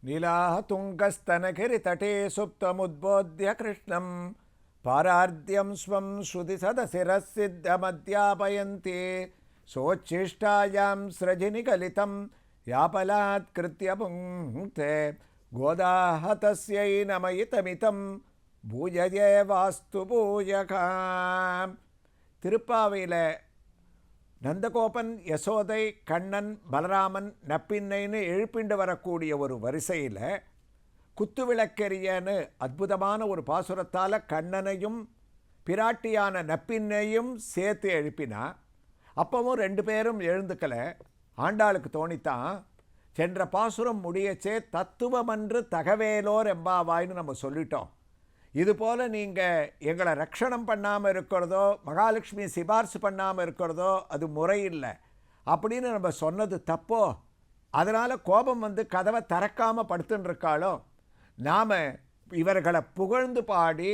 नीलातुङ्गस्तनगिरितटे सुप्तमुद्बोध्य कृष्णं पारार्द्यं स्वं श्रुतिसदशिरःसिद्धमध्यापयन्ति सोच्छिष्टायां स्रजिनिगलितं यापलात्कृत्य पुङ्क्ते गोदाः तस्यै नमयितमितं பூஜயே வாஸ்து பூஜகா. திருப்பாவையில் நந்தகோபன், யசோதை, கண்ணன், பலராமன், நப்பின்னைன்னு எழுப்பிண்டு வரக்கூடிய ஒரு வரிசையில் குத்துவிளக்கெரியன்னு அற்புதமான ஒரு பாசுரத்தால் கண்ணனையும் பிராட்டியான நப்பின்னையும் சேர்த்து எழுப்பினா. அப்பவும் ரெண்டு பேரும் எழுந்துக்கலை. ஆண்டாளுக்கு தோணித்தான், சென்ற பாசுரம் முடியச்சே தத்துவமன்று தகவேலோர் எம்பாவாய்னு நம்ம சொல்லிட்டோம். இதுபோல் நீங்கள் எங்களை ரட்சணம் பண்ணாமல் இருக்கிறதோ, மகாலட்சுமி சிபார்சு பண்ணாமல் இருக்கிறதோ அது முறையில்லை அப்படின்னு நம்ம சொன்னது தப்போ. அதனால் கோபம் வந்து கதவை திறக்காமல் படுத்துன்னு இருக்காளோ. நாம் இவர்களை புகழ்ந்து பாடி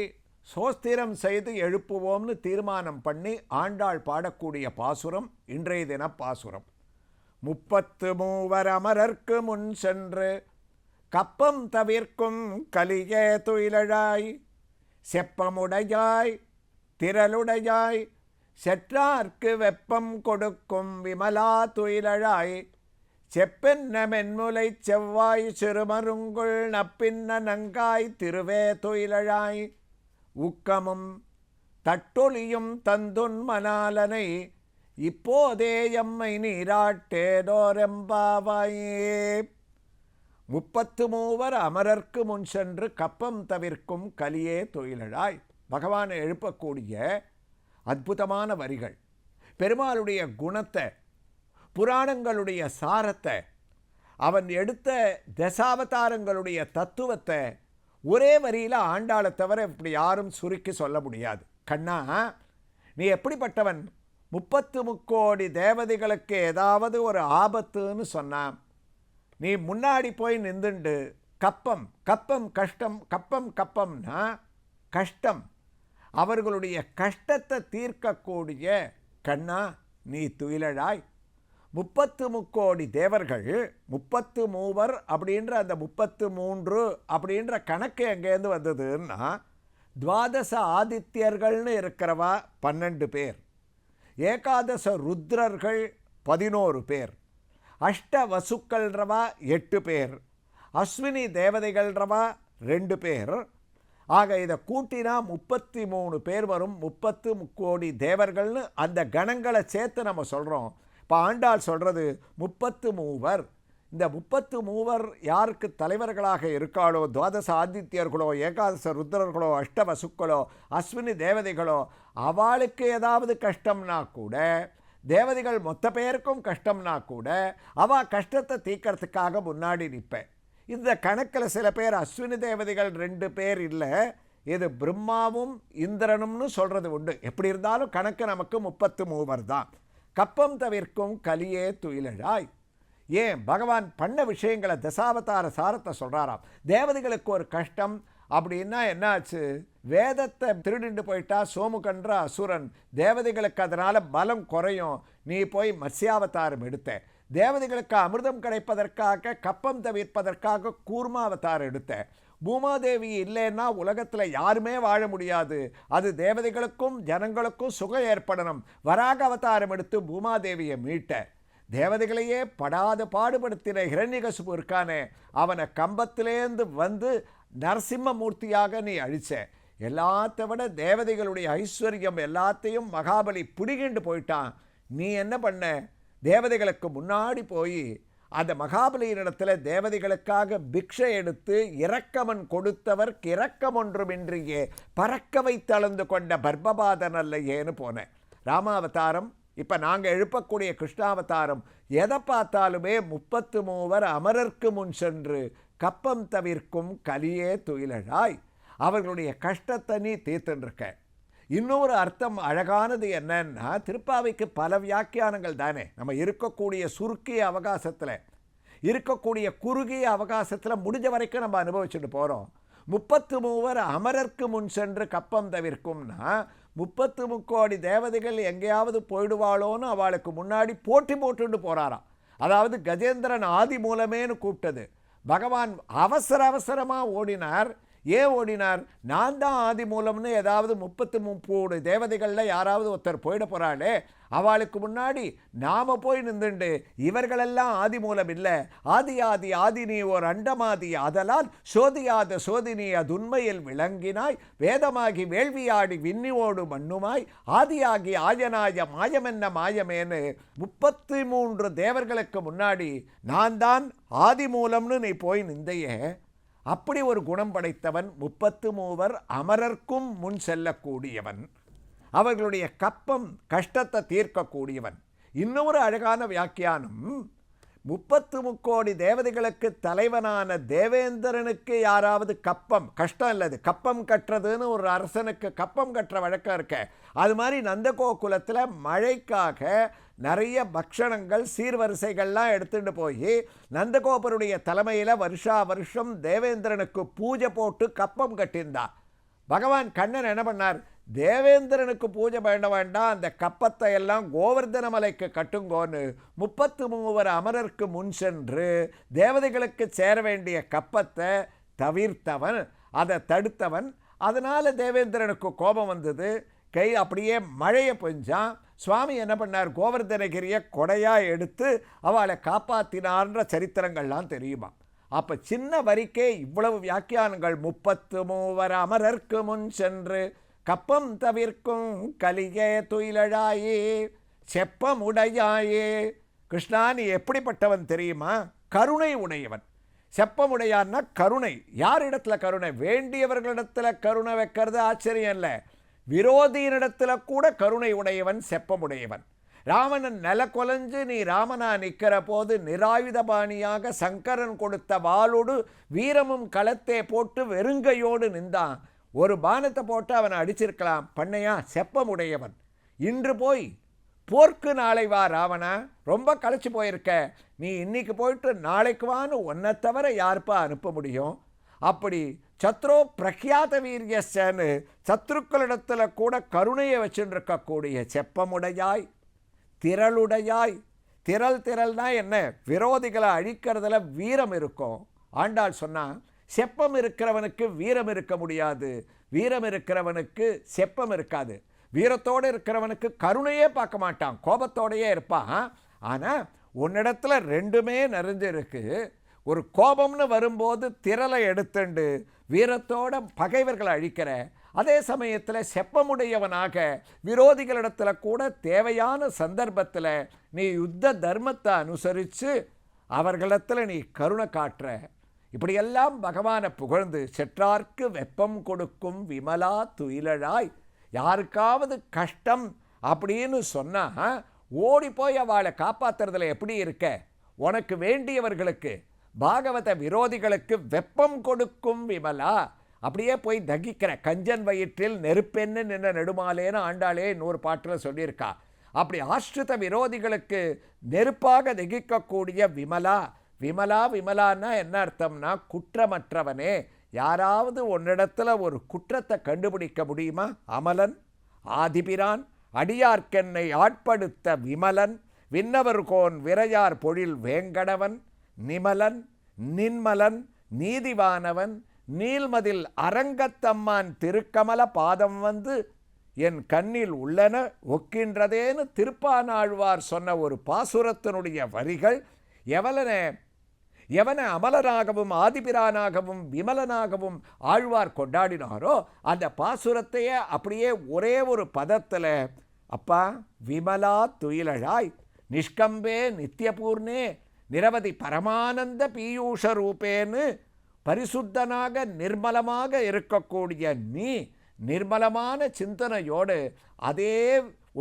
சோஸ்திரம் செய்து எழுப்புவோம்னு தீர்மானம் பண்ணி ஆண்டாள் பாடக்கூடிய பாசுரம் இன்றைய தின பாசுரம். 33 அமரர்க்கு முன் சென்று கப்பம் தவிர்க்கும் கலியே துயிலழாய், செப்பமுடையாய் திரளுடையாய், செற்றார்க்கு வெப்பம் கொடுக்கும் விமலா துயிலழாய், செப்பென்ன மென்முலை செவ்வாய் சிறுமருங்குள் நப்பின்ன நங்காய் திருவே துயிலழாய், உக்கமும் தட்டொலியும் தந்துன் மணாலனை இப்போதே எம்மை நீராட்டேடோரெம்பாவாயே. 33 அமரர்க்கு முன் சென்று கப்பம் தவிர்க்கும் கலியே தொழிலழாய். பகவானை எழுப்பக்கூடிய அற்புதமான வரிகள். பெருமாளுடைய குணத்தை, புராணங்களுடைய சாரத்தை, அவன் எடுத்த தசாவதாரங்களுடைய தத்துவத்தை ஒரே வரியில் ஆண்டாளை தவிர இப்படி யாரும் சுருக்கி சொல்ல முடியாது. கண்ணா, நீ எப்படிப்பட்டவன்? 33 தேவதைகளுக்கு ஏதாவது ஒரு ஆபத்துன்னு சொன்னான், நீ முன்னாடி போய் நின்றுண்டு கப்பம் கப்பம் கஷ்டம், கப்பம் கப்பம்னா கஷ்டம், அவர்களுடைய கஷ்டத்தை தீர்க்கக்கூடிய கண்ணா நீ துயிலழாய். 33 தேவர்கள், 33 அப்படின்ற அந்த 33 அப்படின்ற கணக்கு எங்கேருந்து வந்ததுன்னா, துவாதச ஆதித்யர்கள்னு இருக்கிறவா 12 பேர், ஏகாதச ருத்ரர்கள் 11 பேர், அஷ்ட வசுக்கள்ன்றவா 8 பேர், அஸ்வினி தேவதைகள்ன்றவா 2 பேர். ஆக இதை கூட்டினா 33 பேர் வரும். 33 தேவர்கள்னு அந்த கணங்களை சேர்த்து நம்ம சொல்கிறோம். இப்போ ஆண்டாள் சொல்கிறது 33. இந்த 33 யாருக்கு தலைவர்களாக இருக்காளோ, துவாதச ஆதித்யர்களோ, ஏகாதச ருத்ரர்களோ, அஷ்டவசுக்களோ, அஸ்வினி தேவதைகளோ, அவளுக்கு ஏதாவது கஷ்டம்னா கூட, தேவதைகள் மொத்த பேருக்கும் கஷ்டம்னா கூட அவள் கஷ்டத்தை தீர்க்கறதுக்காக முன்னாடி நிற்பேன். இந்த கணக்கில் சில பேர் அஸ்வினி தேவதைகள் 2 பேர் இல்லை, இது பிரம்மாவும் இந்திரனும்னு சொல்கிறது உண்டு. எப்படி இருந்தாலும் கணக்கு நமக்கு 33 தான். கப்பம் தவிர்க்கும் கலியே துயிலழாய். ஏன் பகவான் பண்ண விஷயங்களை தசாவதார சாரத்தை சொல்கிறாராம். தேவதைகளுக்கு ஒரு கஷ்டம் அப்படின்னா என்னாச்சு? வேதத்தை திருடிண்டு போயிட்டா சோமுகன்ற அசுரன், தேவதைகளுக்கு அதனால் பலம் குறையும், நீ போய் மத்ஸ்யாவதாரம் எடுத்த. தேவதைகளுக்கு அமிர்தம் கிடைப்பதற்காக, கப்பம் தவிர்ப்பதற்காக கூர்மாவதாரம் எடுத்த. பூமாதேவி இல்லைன்னா உலகத்தில் யாருமே வாழ முடியாது. அது தேவதைகளுக்கும் ஜனங்களுக்கும் சுகம் ஏற்படணும். வராக அவதாரம் எடுத்து பூமாதேவியை மீட்ட. தேவதைகளையே படாத பாடுபடுத்தின ஹிரண்யகசிபு இருக்கானே, அவனை கம்பத்திலேருந்து வந்து நரசிம்மமூர்த்தியாக நீ அழிச்ச. எல்லாத்த விட தேவதைகளுடைய ஐஸ்வர்யம் எல்லாத்தையும் மகாபலி பிடிகிண்டு போயிட்டான். நீ என்ன பண்ண? தேவதைகளுக்கு முன்னாடி போய் அந்த மகாபலியினிடத்தில் தேவதைகளுக்காக பிக்ஷை எடுத்து இரக்கமன் கொடுத்தவர்க்கு இரக்கம் ஒன்றுமின்றியே பறக்க வைத்தளந்து கொண்ட பர்பபாதன் அல்லையேன்னு போனேன். ராமாவதாரம், இப்போ நாங்கள் எழுப்பக்கூடிய கிருஷ்ணாவதாரம், எதை பார்த்தாலுமே 33 அமரர்க்கு முன் சென்று கப்பம் தவிர்க்கும் கலியே துயிலழாய். அவர்களுடைய கஷ்டத்தை நீ தீர்த்துருக்க. இன்னொரு அர்த்தம் அழகானது என்னன்னா, திருப்பாவைக்கு பல வியாக்கியானங்கள் தானே. நம்ம இருக்கக்கூடிய சுருக்கிய அவகாசத்தில், இருக்கக்கூடிய குறுகிய அவகாசத்தில் முடிஞ்ச வரைக்கும் நம்ம அனுபவிச்சுட்டு போகிறோம். 33 அமரர்க்கு முன் சென்று கப்பம் தவிர்க்கும்னா 33 தேவதைகள் எங்கேயாவது போயிடுவாளோன்னு அவளுக்கு முன்னாடி போட்டி போட்டுட்டு போகிறாராம். அதாவது கஜேந்திரன் ஆதி மூலமேன்னு கூப்பிட்டது. பகவான் அவசரமாக ஓடினார். ஏன் ஓடினார்? நான் தான் ஆதி மூலம்னு ஏதாவது 33 தேவதைகளில் யாராவது ஒருத்தர் போயிட போகிறாளே, அவளுக்கு முன்னாடி நாம் போய் நின்றுண்டு இவர்களெல்லாம் ஆதி மூலம் இல்லை, ஆதி நீ ஓர் அண்டமாதி, அதலால் சோதியாத சோதினி அதுண்மையில் விளங்கினாய், வேதமாகி வேள்வியாடி விண்ணியோடு மண்ணுமாய், ஆதியாகி ஆயனாய மாயமென்ன மாயமேனு 33 தேவர்களுக்கு முன்னாடி நான் தான் ஆதி மூலம்னு நீ போய் நிந்தையே. அப்படி ஒரு குணம் படைத்தவன் 33 அமரர்க்கும் முன் செல்லக்கூடியவன், அவர்களுடைய கப்பம் கஷ்டத்தை தீர்க்கக்கூடியவன். இன்னொரு அழகான வியாக்கியானம், 33 தேவதைகளுக்கு தலைவனான தேவேந்திரனுக்கு யாராவது கப்பம் கஷ்டம் இல்லது, கப்பம் கட்டுறதுன்னு ஒரு அரசனுக்கு கப்பம் கட்டுற வழக்கம் இருக்க, அது மாதிரி நந்தகோகுலத்தில் மழைக்காக நிறைய பக்ஷணங்கள் சீர்வரிசைகள்லாம் எடுத்துட்டு போய் நந்தகோபருடைய தலைமையில் வருஷம் தேவேந்திரனுக்கு பூஜை போட்டு கப்பம் கட்டியிருந்தார். பகவான் கண்ணன் என்ன பண்ணார்? தேவேந்திரனுக்கு பூஜை பண்ண வேண்டாம், அந்த கப்பத்தை எல்லாம் கோவர்தன மலைக்கு கட்டுங்கோன்னு 33 அமரருக்கு முன் சென்று தேவதைகளுக்கு சேர வேண்டிய கப்பத்தை தவிர்த்தவன், அதை தடுத்தவன். அதனால் தேவேந்திரனுக்கு கோபம் வந்தது, கை அப்படியே மழையை பெஞ்சான். சுவாமி என்ன பண்ணார்? கோவர்தனகிரியை கொடையாக எடுத்து அவளை காப்பாற்றினார்ன்ற சரித்திரங்கள்லாம் தெரியுமா? அப்போ சின்ன வரிக்கே இவ்வளவு வியாக்கியானங்கள். 33 அமரர்க்கு முன் சென்று கப்பம் தவிர்க்கும் கலியே துயிலழாயே செப்பமுடையாயே. கிருஷ்ணா, நீ எப்படிப்பட்டவன் தெரியுமா? கருணை உடையவன். செப்பமுடையான்னா கருணை. யாரிடத்துல கருணை? வேண்டியவர்களிடத்தில் கருணை வைக்கிறது ஆச்சரியம் இல்லை, விரோதியினிடத்தில் கூட கருணை உடையவன், செப்பமுடையவன். ராவணன் நில கொலைஞ்சு நீ ராமனா நிற்கிற போது நிராயுதபாணியாக சங்கரன் கொடுத்த வாளோடு வீரமும் களத்தே போட்டு வெறுங்கையோடு நின்றான். ஒரு பானத்தை போட்டு அவனை அடிச்சிருக்கலாம், பண்ணையா? செப்பமுடையவன். இன்று போய் போர்க்கு நாளை வா ராவணா, ரொம்ப களைச்சி போயிருக்க, நீ இன்னைக்கு போயிட்டு நாளைக்கு வான்னு ஒன்றை தவிர யாருப்பா அனுப்ப முடியும்? அப்படி சத்ரோ பிரக்யாத வீரியன்னு சத்ருக்களிடத்தில் கூட கருணையை வச்சுட்டு இருக்கக்கூடிய செப்பமுடையாய் திரளுடையாய். திரள்னா என்ன? விரோதிகளை அழிக்கிறதுல வீரம் இருக்கும். ஆண்டாள் சொன்னால், செப்பம் இருக்கிறவனுக்கு வீரம் இருக்க முடியாது, வீரம் இருக்கிறவனுக்கு செப்பம் இருக்காது. வீரத்தோடு இருக்கிறவனுக்கு கருணையே பார்க்க மாட்டான், கோபத்தோடையே இருப்பான். ஆனால் உன்னிடத்துல ரெண்டுமே நிறைஞ்சிருக்கு. ஒரு கோபம்னு வரும்போது திரளை எடுத்துண்டு வீரத்தோட பகைவர்களை அழிக்கிற, அதே சமயத்தில் செப்பமுடையவனாக விரோதிகளிடத்தில் கூட தேவையான சந்தர்ப்பத்தில் நீ யுத்த தர்மத்தை அனுசரித்து அவர்களிடத்தில் நீ கருணை காட்டுற. இப்படியெல்லாம் பகவானை புகழ்ந்து செற்றார்க்கு வெப்பம் கொடுக்கும் விமலா துயிலழாய். யாருக்காவது கஷ்டம் அப்படின்னு சொன்னால் ஓடி போய் அவளை காப்பாற்றுறதுல எப்படி இருக்க? உனக்கு வேண்டியவர்களுக்கு, பாகவத விரோதிகளுக்கு வெப்பம் கொடுக்கும் விமலா, அப்படியே போய் தகிக்கிற. கஞ்சன் வயிற்றில் நெருப்பென்னு நின்ன நெடுமாலேன்னு ஆண்டாளே இன்னொரு பாட்டில் சொல்லியிருக்கா. அப்படி ஆஷ்ரித விரோதிகளுக்கு நெருப்பாக தகிக்கக்கூடிய விமலா. விமலான்னா என்ன அர்த்தம்னா குற்றமற்றவனே. யாராவது உன்னிடத்தில் ஒரு குற்றத்தை கண்டுபிடிக்க முடியுமா? அமலன் ஆதிபிரான் அடியார்க்கென்னை ஆட்படுத்த விமலன் விண்ணவர்கோன் விரையார் பொழில் வேங்கடவன் நிமலன் நின்மலன் நீதிவானவன் நீல்மதில் அரங்கத்தம்மான் திருக்கமல பாதம் வந்து என் கண்ணில் உள்ளன ஒக்கின்றதேன்னு திருப்பானாழ்வார் சொன்ன ஒரு பாசுரத்தினுடைய வரிகள் எவனை அமலனாகவும் ஆதிபிரானாகவும் விமலனாகவும் ஆழ்வார் கொண்டாடினாரோ அந்த பாசுரத்தையே அப்படியே ஒரே ஒரு பதத்தில், அப்பா விமலா துயிலழாய் நிஷ்கம்பே நித்தியபூர்ணே நிரவதி பரமானந்த பீயூஷ ரூபேன்னு பரிசுத்தனாக நிர்மலமாக இருக்கக்கூடிய நீ நிர்மலமான சிந்தனையோடு அதே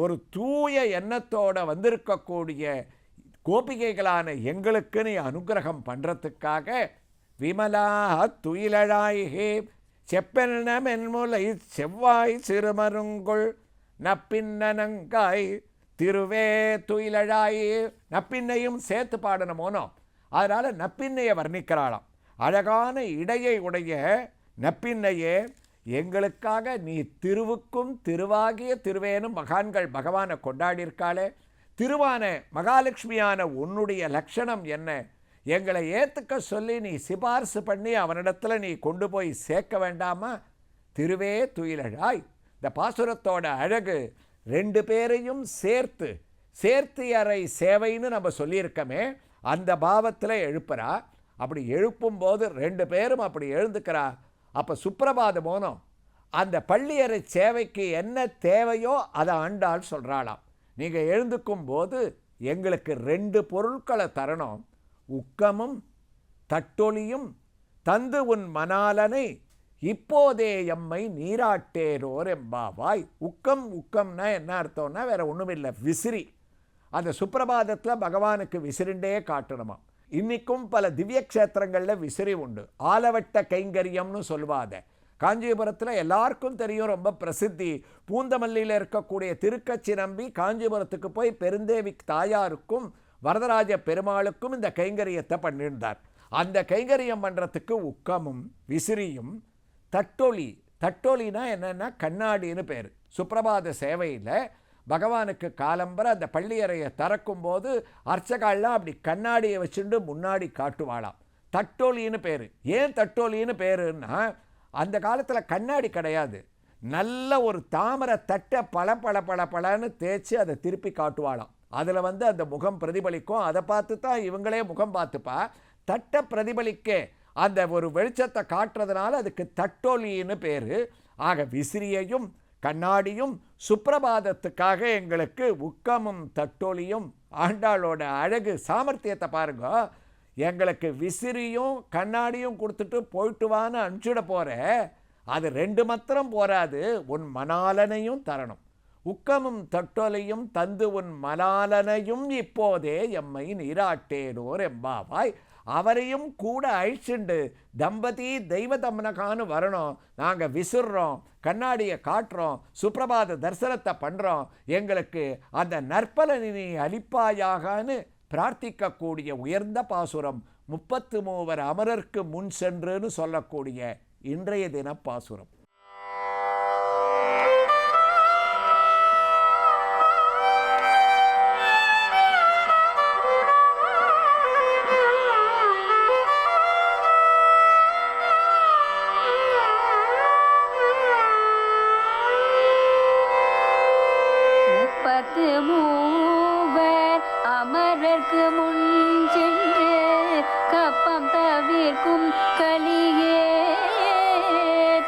ஒரு தூய எண்ணத்தோடு வந்திருக்கக்கூடிய கோபிகைகளான எங்களுக்கு நீ அனுகிரகம் பண்ணுறதுக்காக விமலா துயிலழாயே செப்பென மென்முலை செவ்வாய் சிறுமருங்குள் நப்பின்னனங்காய் திருவே துயிலழாயே. நப்பின்னையும் சேர்த்து பாடணுமோனோ, அதனால் நப்பின்னையை வர்ணிக்கிறாளாம். அழகான இடையை உடைய நப்பின்னையே, எங்களுக்காக நீ திருவுக்கும் திருவாகிய திருவேனும் மகான்கள் பகவானை கொண்டாடியிருக்காளே, திருவான மகாலட்சுமியான உன்னுடைய லட்சணம் என்ன? எங்களை ஏற்றுக்க சொல்லி நீ சிபாரிசு பண்ணி அவனிடத்தில் நீ கொண்டு போய் சேர்க்க வேண்டாமா? திருவே துயிலழாய். இந்த பாசுரத்தோட அழகு 2 பேரையும் சேர்த்து அறை சேவைன்னு நம்ம சொல்லியிருக்கோமே, அந்த பாவத்தில் எழுப்புறா. அப்படி எழுப்பும்போது 2 பேரும் அப்படி எழுந்துக்கிறா. அப்போ சுப்பிரபாத மோனம் அந்த பள்ளியறை சேவைக்கு என்ன தேவையோ அதை ஆண்டாள் சொல்கிறாளாம். நீங்கள் எழுந்துக்கும் போது எங்களுக்கு 2 பொருட்களை தரணும், உக்கமும் தட்டொலியும் தந்து உன் மணாலனை இப்போதே எம்மை நீராட்டேரோர் எம்பாவாய். உக்கம்னா என்ன அர்த்தம்னா வேற ஒன்றுமில்லை, விசிறி. அந்த சுப்பிரபாதத்தில் பகவானுக்கு விசிறிண்டே காட்டணுமா. இன்றைக்கும் பல திவ்ய க்ஷேத்திரங்களில் விசிறி உண்டு. ஆலவட்ட கைங்கரியம்னு சொல்லுவாத. காஞ்சிபுரத்தில் எல்லாருக்கும் தெரியும், ரொம்ப பிரசித்தி. பூந்தமல்லியில் இருக்கக்கூடிய திருக்கச்சி நம்பி காஞ்சிபுரத்துக்கு போய் பெருந்தேவி தாயாருக்கும் வரதராஜ பெருமாளுக்கும் இந்த கைங்கரியத்தை பண்ணியிருந்தார். அந்த கைங்கரியம் பண்ணுறதுக்கு உக்கமும் விசிறியும் தட்டொலினா என்னென்னா கண்ணாடின்னு பேர். சுப்பிரபாத சேவையில் பகவானுக்கு காலம்பர அந்த பள்ளியறையை திறக்கும்போது அர்ச்சகாலாம் அப்படி கண்ணாடியை வச்சுட்டு முன்னாடி காட்டுவாளாம். தட்டொலின்னு பேர். ஏன் தட்டொலின்னு பேருன்னா, அந்த காலத்தில் கண்ணாடி கிடையாது, நல்ல ஒரு தாமரை தட்டை பளன்னு தேய்ச்சி அதை திருப்பி காட்டுவாளாம். அதில் அந்த முகம் பிரதிபலிக்கும். அதை பார்த்து தான் இவங்களே முகம் பார்த்துப்பா. தட்டை பிரதிபலிக்க அந்த ஒரு வெளிச்சத்தை காட்டுறதுனால அதுக்கு தட்டொலின்னு பேர். ஆக விசிறியையும் கண்ணாடியும் சுப்பிரபாதத்துக்காக எங்களுக்கு உக்கமும் தட்டொலியும். ஆண்டாளோட அழகு சாமர்த்தியத்தை பாருங்க. எங்களுக்கு விசிறியும் கண்ணாடியும் கொடுத்துட்டு போயிட்டு வான்னு அனுப்பிச்சிட போகிற, அது 2 மாத்திரம் போராது, உன் மணாலனையும் தரணும். உக்கமும் தட்டொலையும் தந்து உன் மணாலனையும் இப்போதே எம்மை நீராட்டேனோர் எம்பாவாய். அவரையும் கூட அழிச்சுண்டு தம்பதி தெய்வ தம்மனகான்னு வரணும். நாங்கள் விசிறோம், கண்ணாடியை காட்டுறோம், சுப்பிரபாத தரிசனத்தை பண்ணுறோம், எங்களுக்கு அந்த நற்பலனை அளிப்பாயாகனு பிரார்த்திக்கக்கூடிய உயர்ந்த பாசுரம் 33 அமரர்க்கு முன் சென்றுன்னு சொல்லக்கூடிய இன்றைய தின பாசுரம். அமரர்க்கு முன் சென்று கப்பம் தவிர்க்கும் கலியே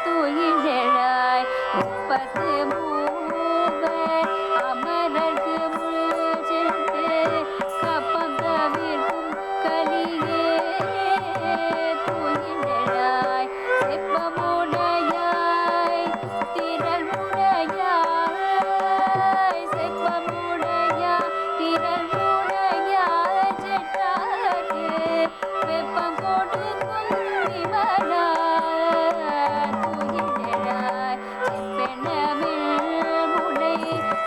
துயிலழாய். 33 அமரர்க்கு முன் சென்று கப்பம் தவிர்க்கும் கலியே துயிலழாய். செப்பமுடையாய் திரள் உடையாய், செப்பமுடையாய் திரள் உடையாய், செற்றார்க்கு வெப்பம் கொடுக்கும் விமலா துயிலழாய். செப்பெனமிழ் முளை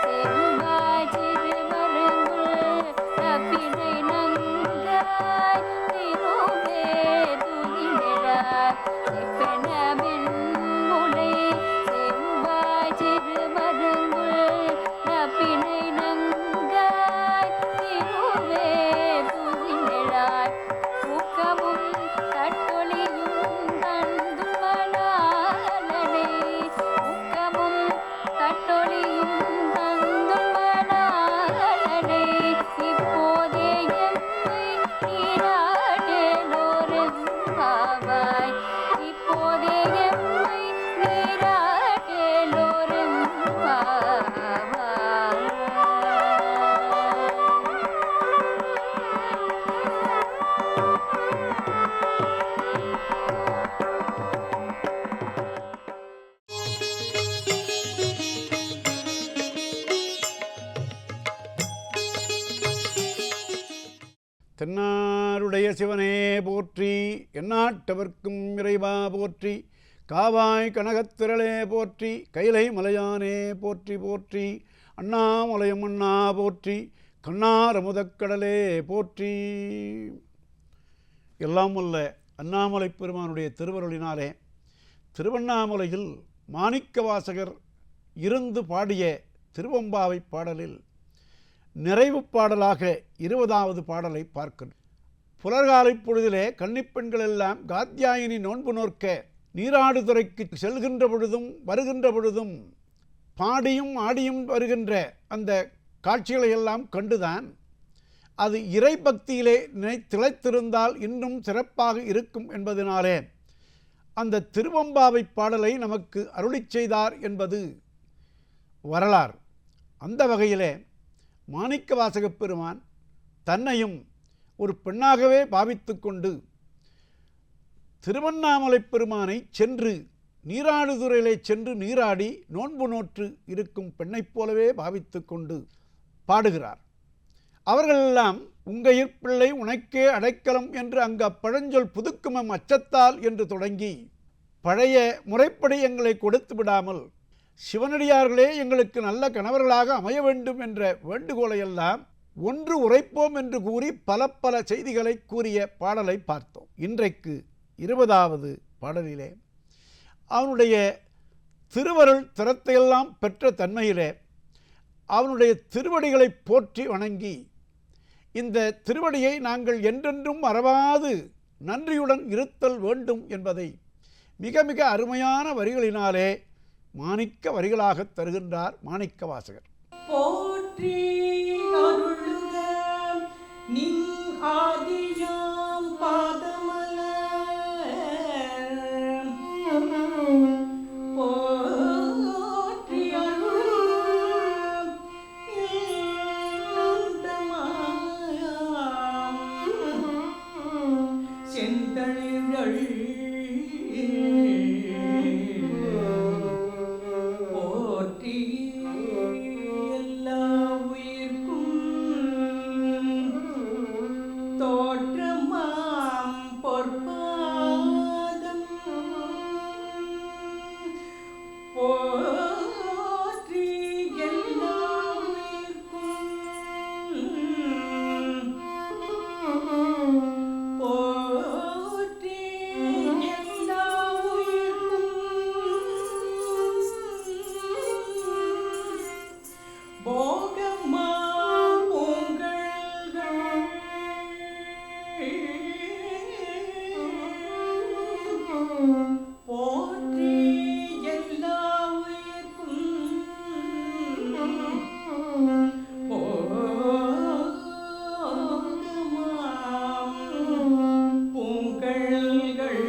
செவ்வாய் சிறுமருங்குல் தப்பினை நங்காய் திருவே துயிலழாய். செப்பெனமிழ் முளை செவ்வாய் சிறுமருங்குல் தப்பினை நங்காய் திருவே துயிலழாய். ஊக்கமும் தட்டொலியும் தந்து மணாலனை, ஊக்கமும் தட்டொலியும் தந்து மணாலனை இப்போதே எம்மை நீராட்டேலோரெம்பாவாய். இப்போதே எம்மை நீராட்டேலோரெம்பாவாய். தென்னாருடைய சிவனே போற்றி, எந்நாட்டவர்க்கும் இறைவா போற்றி, காவாய் கனகத்திரளே போற்றி, கைலை மலையானே போற்றி போற்றி, அண்ணாமலையம் அண்ணா போற்றி, கண்ணாரமுதக்கடலே போற்றி. எல்லாம் வல்ல அண்ணாமலை பெருமானுடைய திருவருளினாலே திருவண்ணாமலையில் மாணிக்கவாசகர் இருந்து பாடிய திருவெம்பாவை பாடலில் நிறைவு பாடலாக 20வது பாடலை பார்க்கணும். புலர்காலை பொழுதிலே கன்னிப்பெண்கள் எல்லாம் காத்யாயினி நோன்பு நோற்க நீராடுதுறைக்கு செல்கின்ற பொழுதும் வருகின்ற பொழுதும் பாடியும் ஆடியும் வருகின்ற அந்த காட்சிகளை எல்லாம் கண்டுதான் அது இறை பக்தியிலே திளைத்திருந்தால் இன்னும் சிறப்பாக இருக்கும் என்பதனாலே அந்த திருவெம்பாவை பாடலை நமக்கு அருளிச் செய்தார் என்பது வரலாறு. அந்த வகையிலே மாணிக்கவாசகப் பெருமான் தன்னையும் ஒரு பெண்ணாகவே பாவித்து கொண்டு திருவண்ணாமலை பெருமானை சென்று நீராடுதுறையிலே சென்று நீராடி நோன்பு நோற்று இருக்கும் பெண்ணைப் போலவே பாவித்து கொண்டு பாடுகிறார். அவர்களெல்லாம் உங்கையிற் பிள்ளை உனக்கே அடைக்கலம் என்று அங்கு அப்பழஞ்சொல் புதுக்குமம் அச்சத்தால் என்று தொடங்கி பழைய முறைப்படி எங்களை கொடுத்து விடாமல் சிவனடியார்களே எங்களுக்கு நல்ல கணவர்களாக அமைய வேண்டும் என்ற வேண்டுகோளையெல்லாம் ஒன்று உரைப்போம் என்று கூறி பல பல செய்திகளை கூறிய பாடலை பார்த்தோம். இன்றைக்கு 20வது பாடலிலே அவனுடைய திருவருள் திறத்தையெல்லாம் பெற்ற தன்மையிலே அவனுடைய திருவடிகளை போற்றி வணங்கி இந்த திருவடியை நாங்கள் என்றென்றும் மறவாது நன்றியுடன் இருத்தல் வேண்டும் என்பதை மிக மிக அருமையான வரிகளினாலே மாணிக்க வரிகளாக தருகின்றார் மாணிக்கவாசகர். போற்றி அருளுக நின் ஆதியாம் பாதமலர் போற்றி அருளுக செந்தளிர்கள் போற்றி எல்லா உயிர்க்கும் தோற்றமாம் பொற்பாதம் போற்றி எல்லா உயிர்க்கும் போற்றி எல்லா உயிர்க்கும் போகமா பூங்கள்கள் போற்றி எல்லா உயிர்க்கும் போகமாம் பூங்கள்கள்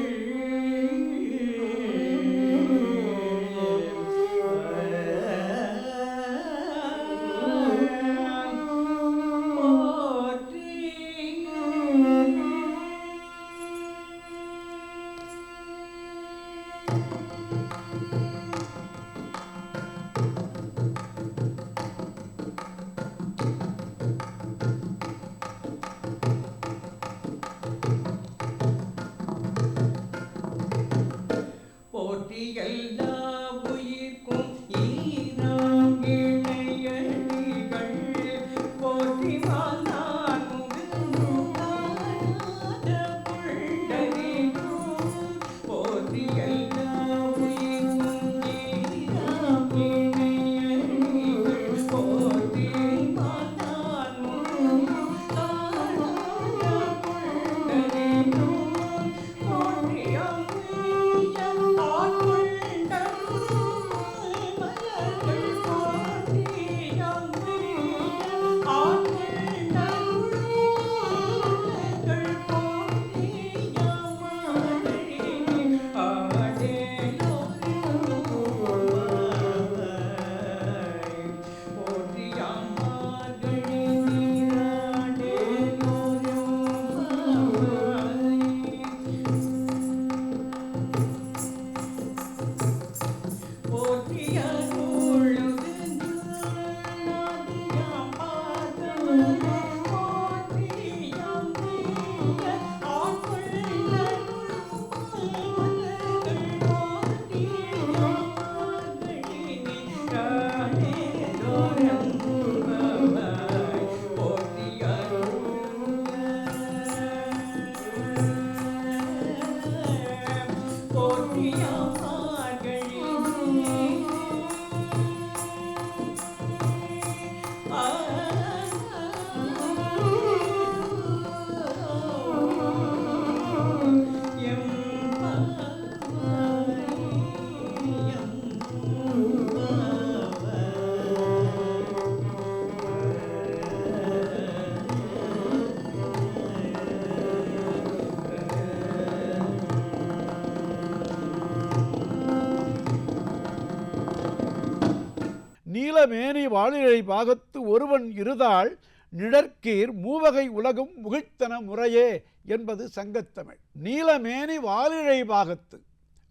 நீலமேனி வாழிழை பாகத்து ஒருவன் இருதாள் நிழற்கீர் மூவகை உலகும் முகிழ்த்தன முறையே என்பது சங்கத்தமிழ். நீலமேனி வாழிழை பாகத்து,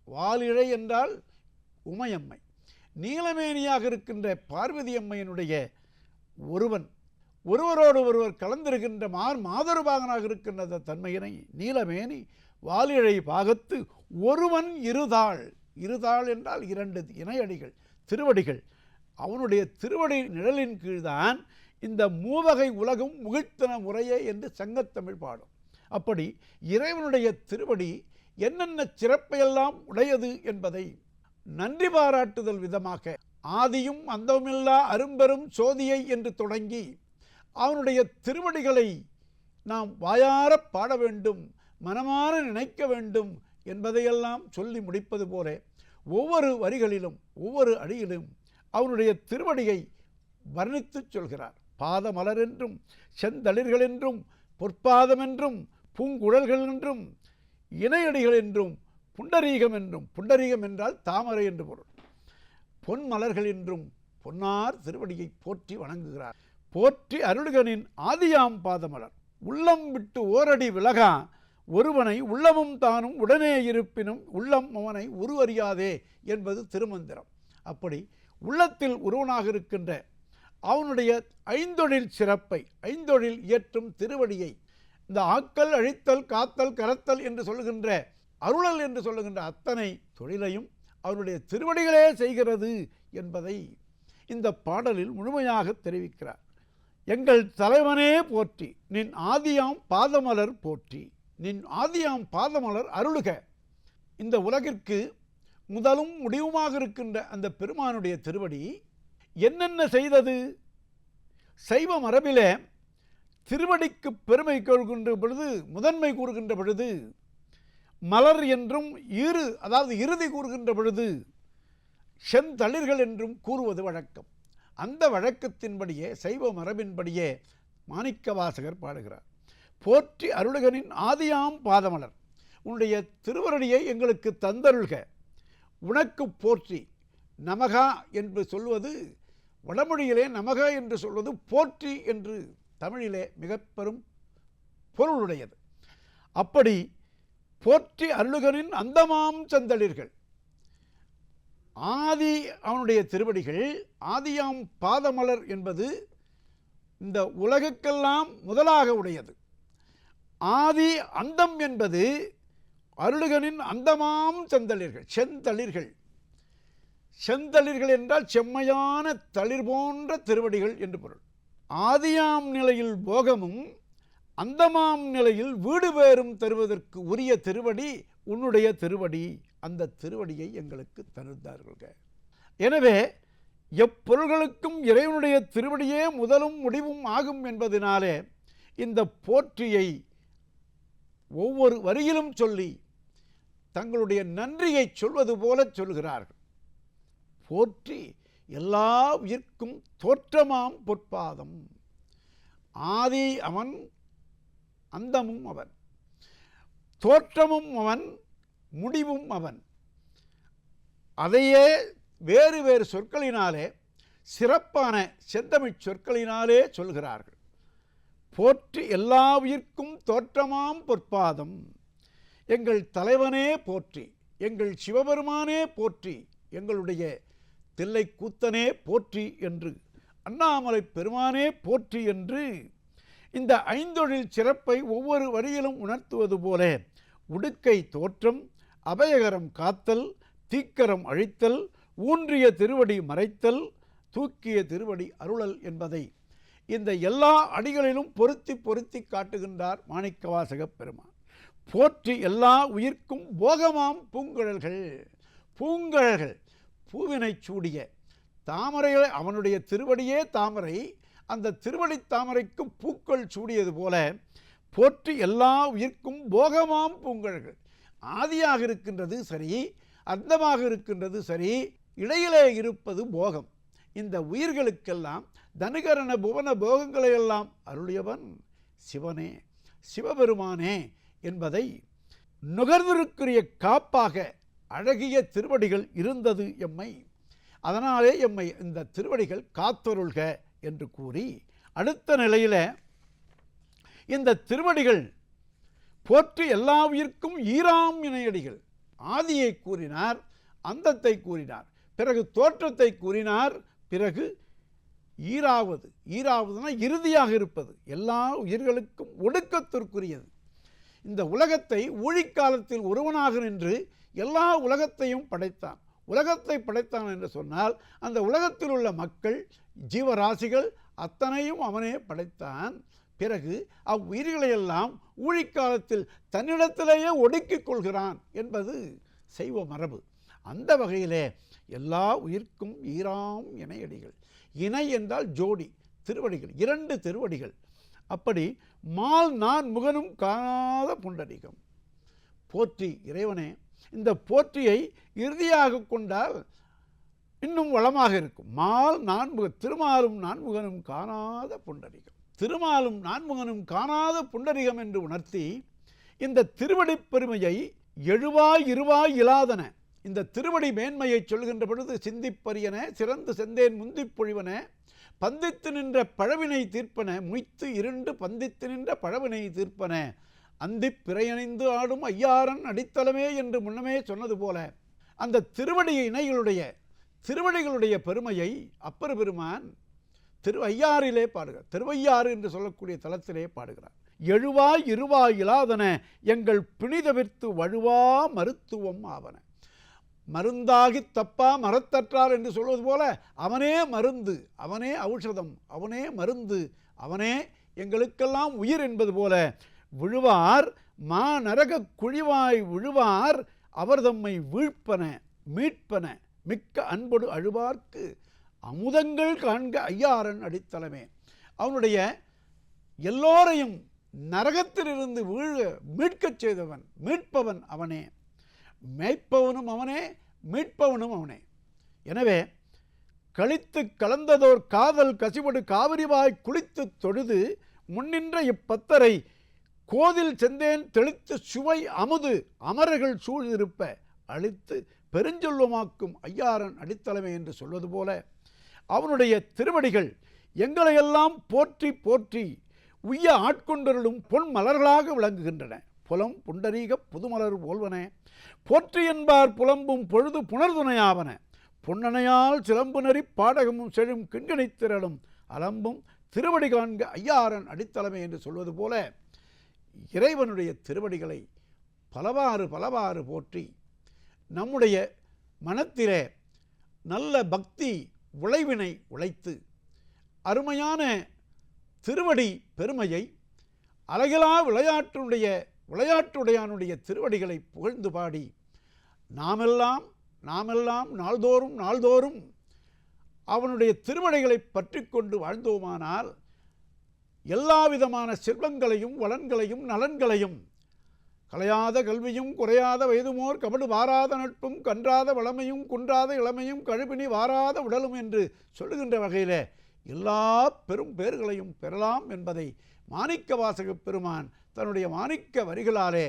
வாழிழை என்றால் உமையம்மை, நீலமேனியாக இருக்கின்ற பார்வதி அம்மையினுடைய ஒருவன், ஒருவரோடு ஒருவர் கலந்திருக்கின்ற மாதொருபாகனாக இருக்கின்ற தன்மையினை நீலமேனி வாழிழை பாகத்து ஒருவன் இருதாள், இருதாள் என்றால் இரண்டு இணையடிகள் திருவடிகள், அவனுடைய திருவடி நிழலின் கீழ்தான் இந்த மூவகை உலகும் முகிழ்த்தன முறையே என்று சங்கத்தமிழ் பாடும். அப்படி இறைவனுடைய திருவடி என்னென்ன சிறப்பையெல்லாம் உடையது என்பதை நன்றி பாராட்டுதல் விதமாக ஆதியும் அந்தமில்லா அரும்பெரும் சோதியை என்று தொடங்கி அவனுடைய திருவடிகளை நாம் வாயார பாட வேண்டும், மனமாற நினைக்க வேண்டும் என்பதையெல்லாம் சொல்லி முடிப்பது போல ஒவ்வொரு வரிகளிலும் ஒவ்வொரு அடியிலும் அவனுடைய திருவடியை வர்ணித்து சொல்கிறார். பாதமலர் என்றும் செந்தளிர்கள் என்றும் பொற்பாதம் என்றும் பூங்குழல்கள் என்றும் இணையடிகள் என்றும் புண்டரீகம் என்றும், புண்டரீகம் என்றால் தாமரை என்று பொருள், பொன்மலர்கள் என்றும் பொன்னார் திருவடியை போற்றி வணங்குகிறார். போற்றி அருள்கனின் ஆதியாம் பாதமலர் உள்ளம் விட்டு ஓரடி விலகா ஒருவனை உள்ளமும் தானும் உடனே இருப்பினும் உள்ளம் அவனை உருவறியாதே என்பது திருமந்திரம். அப்படி உள்ளத்தில் ஒருவனாக இருக்கின்ற அவனுடைய ஐந்தொழில் சிறப்பை, ஐந்தொழில் இயற்றும் திருவடியை, இந்த ஆக்கல் அழித்தல் காத்தல் கரத்தல் என்று சொல்லுகின்ற அருளல் என்று சொல்லுகின்ற அத்தனை தொழிலையும் அவனுடைய திருவடிகளே செய்கிறது என்பதை இந்த பாடலில் முழுமையாக தெரிவிக்கிறார். எங்கள் தலைவனே போற்றி, நின் ஆதியாம் பாதமலர் போற்றி, நின் ஆதியாம் பாதமலர் அருளுக. இந்த உலகிற்கு முதலும் முடிவுமாக இருக்கின்ற அந்த பெருமானுடைய திருவடி என்னென்ன செய்தது? சைவ மரபிலே திருவடிக்கு பெருமை கொள்கின்ற பொழுது, முதன்மை கூறுகின்ற பொழுது மலர் என்றும் அதாவது இறுதி கூறுகின்ற பொழுது செந்தளிர்கள் என்றும் கூறுவது வழக்கம். அந்த வழக்கத்தின்படியே சைவ மரபின்படியே மாணிக்கவாசகர் பாடுகிறார். போற்றி அருளுகனின் ஆதியாம் பாதமலர், உன்னுடைய திருவருடியை எங்களுக்கு தந்தருள்க. உனக்கு போற்றி, நமகா என்று சொல்வது வடமொழியிலே நமகா என்று சொல்வது போற்றி என்று தமிழிலே மிக பெரும் பொருளுடையது. அப்படி போற்றி அருளுகனின் அந்தமாம் செந்தளிர்கள், ஆதி அவனுடைய திருவடிகள், ஆதியாம் பாதமலர் என்பது இந்த உலகுக்கெல்லாம் முதலாக உடையது. ஆதி அந்தம் என்பது அருளுகனின் அந்தமாம் செந்தளிர்கள், செந்தளிர்கள். செந்தளிர்கள் என்றால் செம்மையான தளிர் போன்ற திருவடிகள் என்று பொருள். ஆதியாம் நிலையில் போகமும் அந்தமாம் நிலையில் வீடு பேரும் தருவதற்கு உரிய திருவடி உன்னுடைய திருவடி. அந்த திருவடியை எங்களுக்கு தருந்தார்கள். எனவே எப்பொருள்களுக்கும் இறைவனுடைய திருவடியே முதலும் முடிவும் ஆகும் என்பதனாலே இந்த போற்றியை ஒவ்வொரு வரியிலும் சொல்லி தங்களுடைய நன்றியை சொல்வது போல சொல்கிறார்கள். போற்றி எல்லா உயிர்க்கும் தோற்றமாம் பொற்பாதம், ஆதி அவன் அந்தமும் அவன், தோற்றமும் அவன் முடிவும் அவன். அதையே வேறு வேறு சொற்களினாலே, சிறப்பான செந்தமிழ் சொற்களினாலே சொல்கிறார்கள். போற்றி எல்லா உயிர்க்கும் தோற்றமாம் பொற்பாதம், எங்கள் தலைவனே போற்றி, எங்கள் சிவபெருமானே போற்றி, எங்களுடைய தில்லை கூத்தனே போற்றி என்று, அண்ணாமலை பெருமானே போற்றி என்று இந்த ஐந்தொழில் சிறப்பை ஒவ்வொரு வரியிலும் உணர்த்துவது போல உடுக்கை தோற்றம், அபயகரம் காத்தல், தீக்கரம் அழித்தல், ஊன்றிய திருவடி மறைத்தல், தூக்கிய திருவடி அருளல் என்பதை இந்த எல்லா அடிகளிலும் பொருத்தி பொருத்தி காட்டுகின்றார் மாணிக்கவாசகப் பெருமான். போற்றி எல்லா உயிர்க்கும் போகமாம் பூங்குழல்கள், பூங்குழல்கள் பூவினை சூடிய தாமரைகளை, அவனுடைய திருவடியே தாமரை, அந்த திருவடி தாமரைக்கு பூக்கள் சூடியது போல போற்றி எல்லா உயிர்க்கும் போகமாம் பூங்கழல்கள். ஆதியாக இருக்கின்றது சரி, அந்தமாக இருக்கின்றது சரி, இடையிலே இருப்பது போகம். இந்த உயிர்களுக்கெல்லாம் தனுகரண புவன போகங்களையெல்லாம் அருளியவன் சிவனே, சிவபெருமானே என்பதை நுகர்ந்திருக்கிற காப்பாக அழகிய திருவடிகள் இருந்தது எம்மை. அதனாலே எம்மை இந்த திருவடிகள் காத்தொருள்க என்று கூறி, அடுத்த நிலையில் இந்த திருவடிகள் போற்றி எல்லா உயிர்க்கும் ஈராம் இணையடிகள். ஆதியை கூறினார், அந்தத்தை கூறினார், பிறகு தோற்றத்தை கூறினார், பிறகு ஈராவதுனா இறுதியாக இருப்பது, எல்லா உயிர்களுக்கும் ஒடுக்கத்திற்குரியது. இந்த உலகத்தை ஊழிக்காலத்தில் ஒருவனாக நின்று எல்லா உலகத்தையும் படைத்தான். உலகத்தை படைத்தான் என்று சொன்னால் அந்த உலகத்தில் உள்ள மக்கள், ஜீவராசிகள் அத்தனையும் அவனே படைத்தான். பிறகு அவ்வுயிர்களையெல்லாம் ஊழிக்காலத்தில் தன்னிடத்திலேயே ஒடுக்கிக் கொள்கிறான் என்பது சைவ மரபு. அந்த வகையிலே எல்லா உயிர்க்கும் ஈராம் இணையடிகள். இணை என்றால் ஜோடி, திருவடிகள், 2 திருவடிகள். அப்படி மால் நான் முகனும் காணாத புண்டரீகம். போற்றி இறைவனே, இந்த போற்றியை இறுதியாக கொண்டால் இன்னும் வளமாக இருக்கும். மால் நான்முக, திருமாலும் நான்முகனும் காணாத புண்டரீகம். திருமாலும் நான்முகனும் காணாத புண்டரீகம் என்று உணர்த்தி, இந்த திருவடி பெருமையை எழுவாய் இருவாய் இலாதன, இந்த திருவடி மேன்மையை சொல்கின்ற பொழுது சிந்திப்பரியன, சிறந்து செந்தேன் முந்திப் பொழிவன, பந்தித்து நின்ற பழவினை தீர்ப்பன, முய்த்து இருண்டு பந்தித்து நின்ற பழவினை தீர்ப்பன, அந்திப் பிறையணிந்து ஆடும் ஐயாரன் அடித்தளமே என்று முன்னமே சொன்னது போல, அந்த திருவடி இணைகளுடைய திருவடிகளுடைய பெருமையை அப்பர் பெருமான் திருவையாறிலே பாடுகிறார். திருவையாறு என்று சொல்லக்கூடிய தலத்திலே பாடுகிறார். எழுவாய் இருவாய் இலாதன எங்கள் பிணிதவிர்த்து வழுவா மருத்துவம் ஆவன. மருந்தாகி தப்பா மரத்தற்றார் என்று சொல்வது போல அவனே மருந்து, அவனே ஔஷதம், அவனே மருந்து, அவனே எங்களுக்கெல்லாம் உயிர் என்பது போல விழுவார் மா நரக குழிவாய் விழுவார் அவர் தம்மை வீழ்ப்பன மீட்பன மிக்க அன்பொடு அழுவார்க்கு அமுதங்கள் காண்க ஐயாரன் அடித்தளமே. அவனுடைய எல்லோரையும் நரகத்திலிருந்து மீட்கச் செய்தவன், மீட்பவன் அவனே, மேய்ப்பவனும் அவனே, மீட்பவனும் அவனே. எனவே கழித்து கலந்ததோர் காதல் கசிவடு காவிரிவாய் குளித்து தொழுது முன்னின்ற இப்பத்தரை கோதில் செந்தேன் தெளித்து சுவை அமுது அமரர்கள் சூழ்ந்திருப்ப அழித்து பெருஞ்சொல்வமாக்கும் ஐயாரன் அடித்தளமே என்று சொல்வது போல அவனுடைய திருவடிகள் எங்களையெல்லாம் போற்றி போற்றி உய்ய ஆட்கொண்டருளும் பொன் மலர்களாக விளங்குகின்றன. புலம் புண்டரீக புதுமலர் போல்வன போற்றி என்பார் புலம்பும் பொழுது புணர்துணையாவன பொன்னணையால் சிலம்பு நெறி பாடகமும் செழும் கிண்கணித் திரளும் அலம்பும் திருவடி காண்க ஐயாரன் அடித்தளமே என்று சொல்வது போல இறைவனுடைய திருவடிகளை பலவாறு போற்றி நம்முடைய மனத்திலே நல்ல பக்தி உழைவினை உழைத்து அருமையான திருவடி பெருமையை அழகிலா விளையாட்டுடையானுடைய திருவடிகளை புகழ்ந்து பாடி நாமெல்லாம் நாள்தோறும் அவனுடைய திருவடிகளை பற்றி கொண்டு வாழ்ந்தோமானால் எல்லா விதமான செல்வங்களையும் வளன்களையும் நலன்களையும் கலையாத கல்வியும் குறையாத வயதுமோர் கபடு வாராத நட்பும் கன்றாத வளமையும் குன்றாத இளமையும் கழுபினி வாராத உடலும் என்று சொல்லுகின்ற வகையில் எல்லா பெரும் பேர்களையும் பெறலாம் என்பதை மாணிக்க வாசகப் பெருமான் தன்னுடைய மாணிக்க வரிகளாலே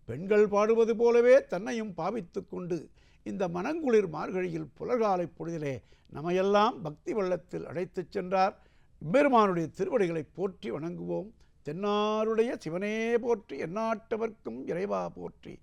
பெண்கள் பாடுவது போலவே தன்னையும் பாவித்து கொண்டு இந்த மனங்குளிர் மார்கழியில் புலர்காலை பொழுதிலே நம்மையெல்லாம் பக்தி வெள்ளத்தில் அழைத்துச் சென்றார். பெருமானுடைய திருவடிகளை போற்றி வணங்குவோம். தென்னாருடைய சிவனே போற்றி, எந்நாட்டவர்க்கும் இறைவா போற்றி.